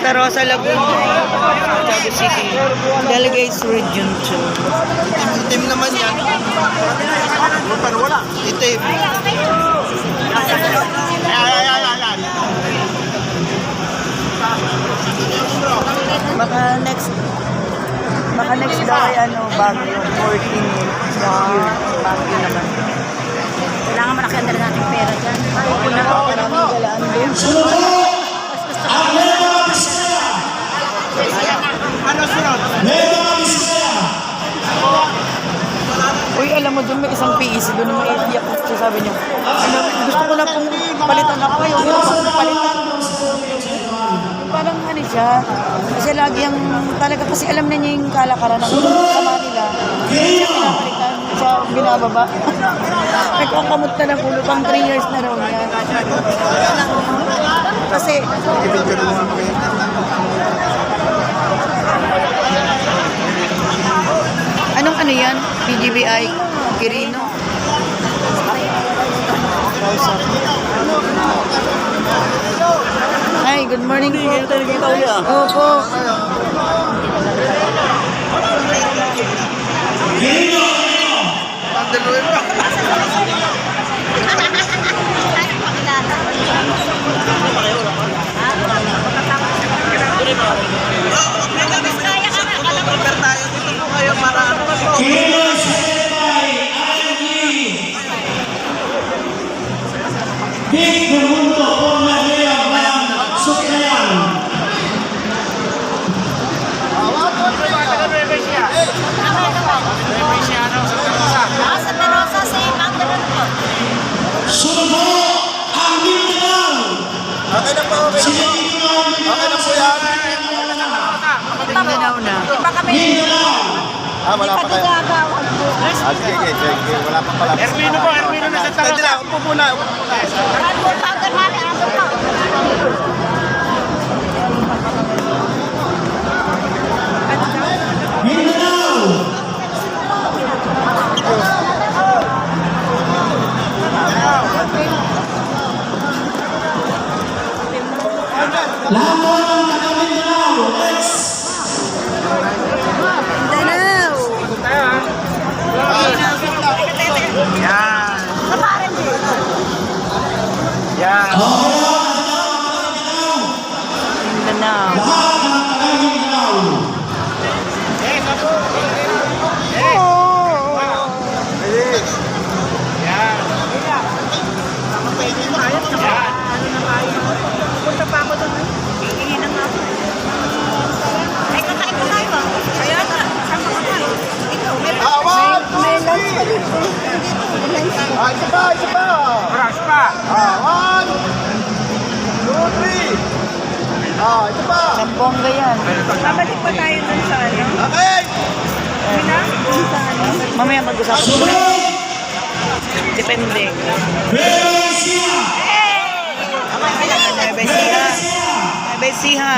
Santa Rosa, Laguna, Cebu City. Delegates Region 2. Itim naman yan. Pero wala. Itim. Baka next daw ay Baguio, 14 year. Baguio naman. Kailangan malaki ang dala natin pera dyan. Okay na po, maraming galaan din. Ano sunod? Uy, alam mo doon may isang PEC doon na maiiyak ko. Sabi niya, gusto ko na pong palitan ako. Ayaw ko na palitan. Parang siya. Kasi lagi ang talaga kasi alam na niya yung kalakaran ng sama nila. Siya pinapalitan, siya binababa. Nagkakamot na ng ulo pang 3 years na raw niya. Kasi anong yan? PGBI Quirino. Hi, good morning po. Opo. Santa Rosa, same ang dala po. Okay na po. Okay na po yan. Mindanao na. Di pa kami. Wala pa kayo. Sige. Wala pa pala. Erwino na sa Santa Rosa. Upo muna. Yan. Mindanao. Punta pa ako doon. Hihingi nga ako. Ay, kakain ko tayo. Kaya na. Saan pa tayo? Ikaw. May lunch pa dito. Isa pa. Isa pa. 1, 2, 3. Isa pa. Sambongga yan. Babalik pa tayo doon sa ano? Okay. Mamaya mag-usapan ko na. Depende. Besiha.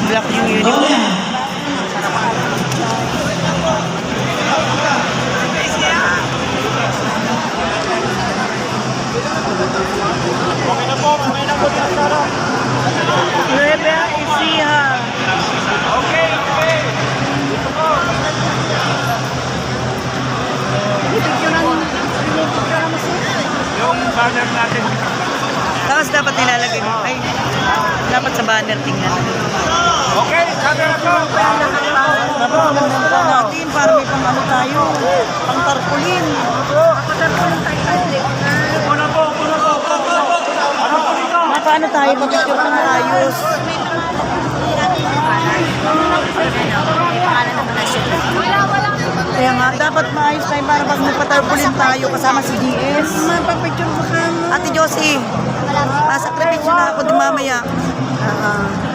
Black yung uniform. Okay na po. Nueva Ecija. Okay. Yung banner natin. Tapos dapat nilalagay mo. Ay, dapat sa banner tingnan. Okay, camera po. Dapat nilalagay pa natin para may pang tayo. Pang tarpulin. Patarpulin tayo. Una po. Paano tayo mag-picture ng maayos? Kaya nga, dapat maayos tayo para pag magpatarpulin tayo kasama si DS. Mapapicture mo ka. Ate Josie, pasakripisyo na ako di mamaya.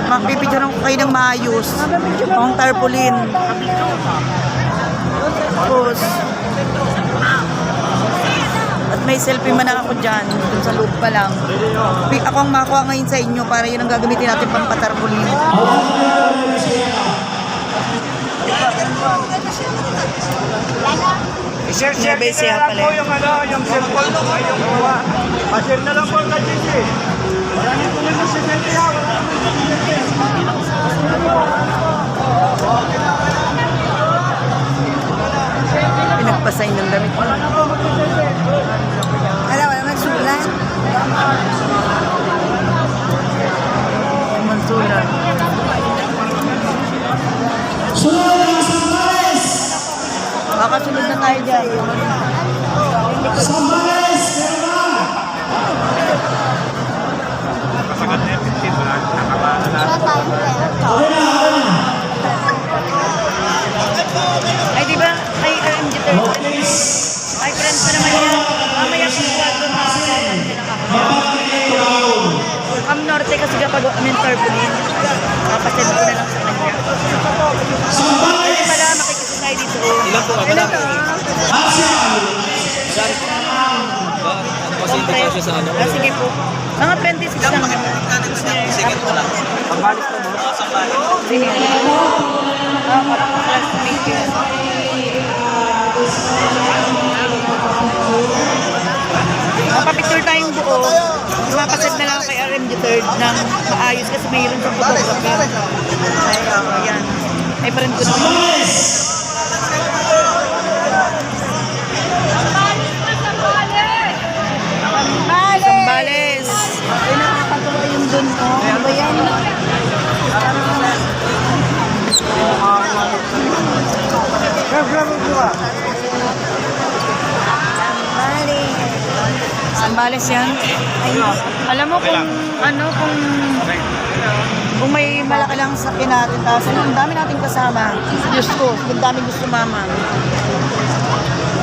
Magpipicture ko kayo ng maayos. Pang tarpulin. Tapos, at may selfie man ako dyan, dun sa loob pa lang. Ako ang makuha ngayon sa inyo para yun ang gagamitin natin pang patarpulin. I-share Nueva Ecija na lang pala. po yung yung cellphone, ay yung gawa. Pa-share na lang po ka GC. Wala nito na sa presidente ha. Wala nito sa presidente. Pinagpasign ng damit. Wala nagsulat. Mansulat. Kakasunod na tayo dyan. Wala tayong pera. Ay, di ba? Ay, RMG 30. Ay, friends pa naman yan. Mamaya kung kwarto na Cam Norte kasi kapag tarpaulin, kapasend ko na lang sa kanya. Pwede pala makikita tayo dito. Ilan po ka ba? Pasente ka siya sa ano? Ah, sige po. Mga 26 lang. Sige po lang. Pambalis na mo. Sige. Parang classmate yun. Mapapicture tayong buo. Mapasend na lang kay RMG 3rd ng maayos kasi mayroon sa photographer. Ay, yan. Ay, parang ko naman. Sambales! Ay, nakakatawa yung dun, oh. Ano ba yan? Sambales yan. Ay, alam mo kung ano, kung may malaki lang sa natin, tapos ano, ang dami nating kasama. Diyos ko, ang dami gusto mama.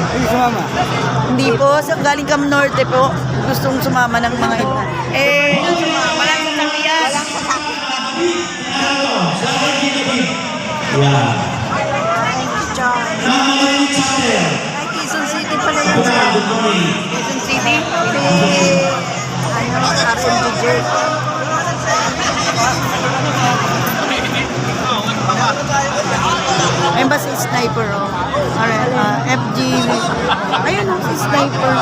Ay, sumama. Hindi po, sa galing Cam Norte po, gustong sumama ng mga iba. Eh, walang sasakyan. Walang Ay, Quezon City pala yan. Quezon City. RMG Jerk. Ayun ba si Sniper, oh. FG. Ayun, oh, si Sniper.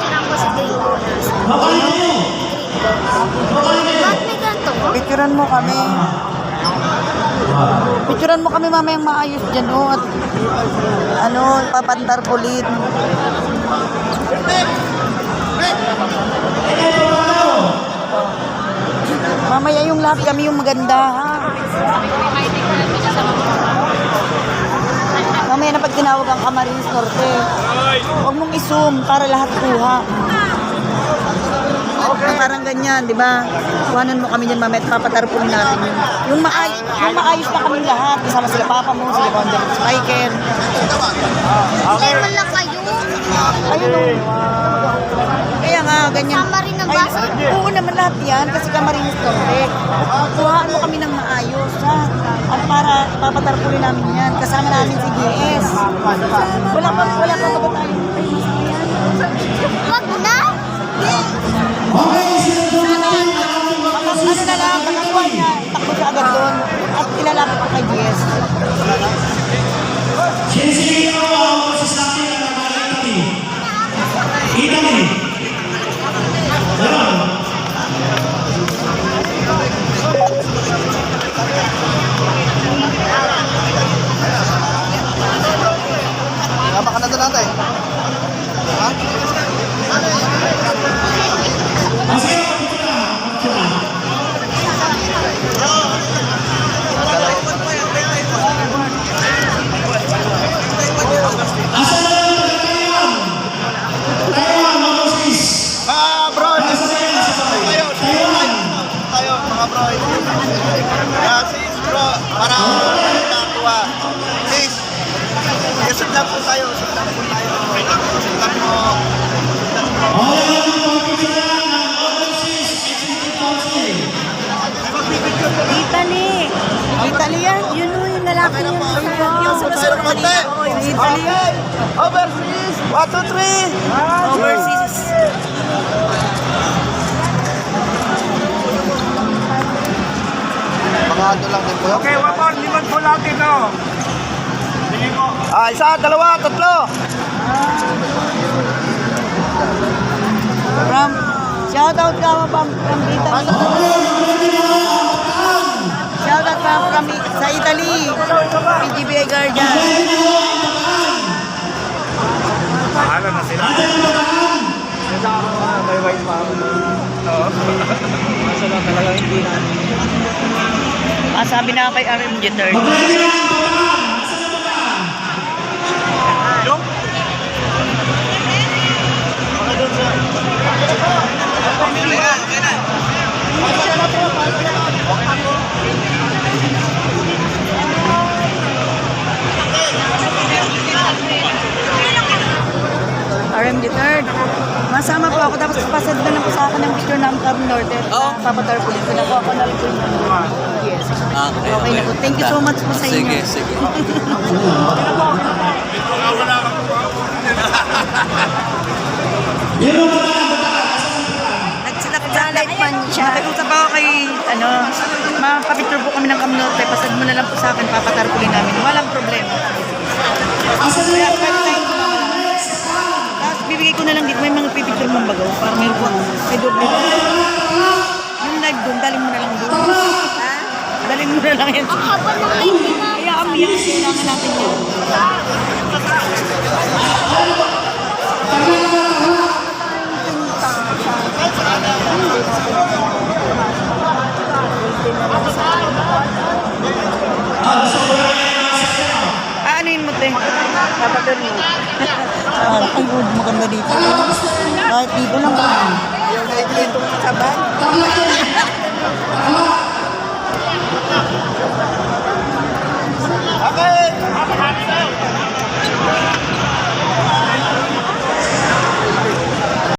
Picturean ko si Dave. Ba't may ganito? Picturean mo kami. Picturean mo kami mamayang maayos dyan, oh. At, ano, papantarpulin. Mamaya yung lahat kami yung maganda, ha? Mamaya na pag tinawag ang Camarines Norte, huwag mong i-zoom para lahat kuha. Parang ganyan, di ba? Kuhanan mo kami dyan mamaya at papatarpulin natin yun. Yung maayos na kami lahat. Kasama sila papa mo, sila Wonder Spiker. Hindi man lang kayo. Ayun, kaya nga, ganyan. Kasama rin ang bus? Oo naman lahat yan, kasi Camarines Norte. Kuhaan mo kami ng maayos, ha? At para papatarpulin namin yan. Kasama namin si GS. Wala pa ba tayo? Ay, masama yan. Wag na. Ano na lang, pagkakuha niya, takbo siya agad doon. At ilalapit ko kay GS. Baka na doon natin. Ha? Bro, tayo mga bro. Yeah, sis bro, para nakakuha. Sis, sundan po tayo, sundan po tayo. Sundan mo. akin yung susunod na kanina ko, yung Italy. Overseas! 1, 2, 3! Overseas. Mga ano lang din po. Okay, wapon. Limon po natin, no? Isa, dalawa, tatlo. Shout out ka from Italy. Shout out from sa Italy. PGBI Guardian. Bahala na sila. May white pa ako. Oo. Kaso lang talaga hindi na. Sabi na kay RMG 3rd. Yung? Baka doon sa... RMG 3rd. Masama po ako. Tapos pasad na lang po sa akin ng picture ng Cam Norte. Oo. Papatarpulin ko na po. Ako na rin po yung number. Yes. Okay, Okay na po. Thank you so much po sa inyo. Sige, sige. Nagsalap-salap man siya. Nakikusap ako kay, mapapicture po kami ng Cam Norte. Pasad mo na lang po sa akin. Papatarpulin namin. Walang problema. Kaya pwede tayong sumama lang. Tapos bibigay ko na lang dito. May mga pipicture mong bagaw. Para meron po. May doble. Yung live doon, daling mo na lang doon. Daling mo na lang yan. Kaya kami yan. Kailangan natin yan. Ano yun mo, te? Kapatid mo. Ang good, maganda dito. Kahit dito lang ba? Yung dito sa bag.